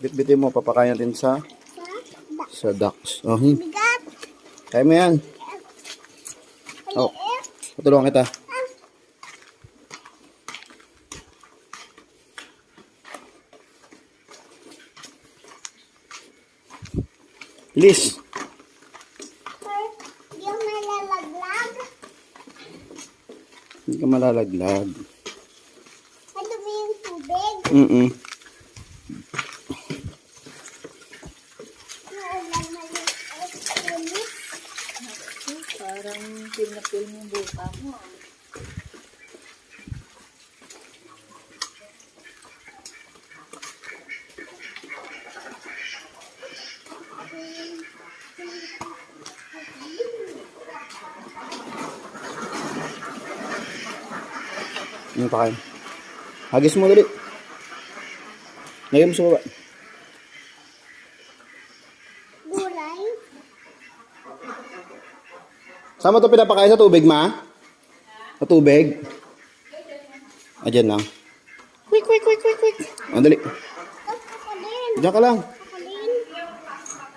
Bitbitin mo, papakain natin sa ducks. Oh, Bigat. kaya mo yan. Oh, tutulungan kita. Liz. Hindi ako nalalaglag. Hindi ka malalaglag. Ang dumi yung tubig. Mm-mm. Naulan maliit. Parang pinapil mo buka mo. Ano pa kayo? Hagis mo dali. Lagyan mo sa baba. Gulay. Saan mo ito pinapakain sa tubig, ma? Sa tubig? Diyan lang. Quick. O, dali. Ako din. Diyan ka lang. Ako din.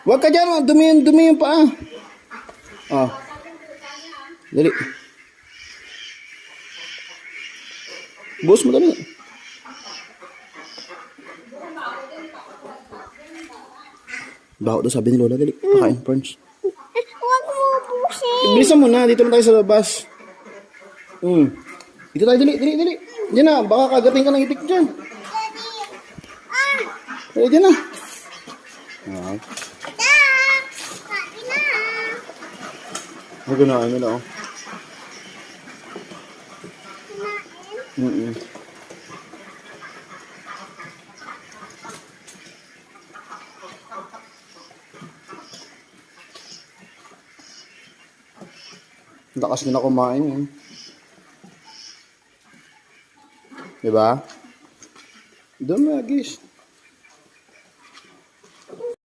Huwag ka dyan, dumi yung paa. Oh. Dali. Buhos mo dali. Baho daw sabi ni Lola, dali. Pakain, Prince. Huwag mo ubusin. Bilisan mo na, dito na tayo sa labas. Dito tayo, dali. Diyan na, baka kagating ka ng itik dyan. Daddy. Ah! Dali, diyan na. Ah. Dak! Kain na. Nagunaan nila, oh. Kumain. Lakas nila kumain, eh. Diba? Dami, agis.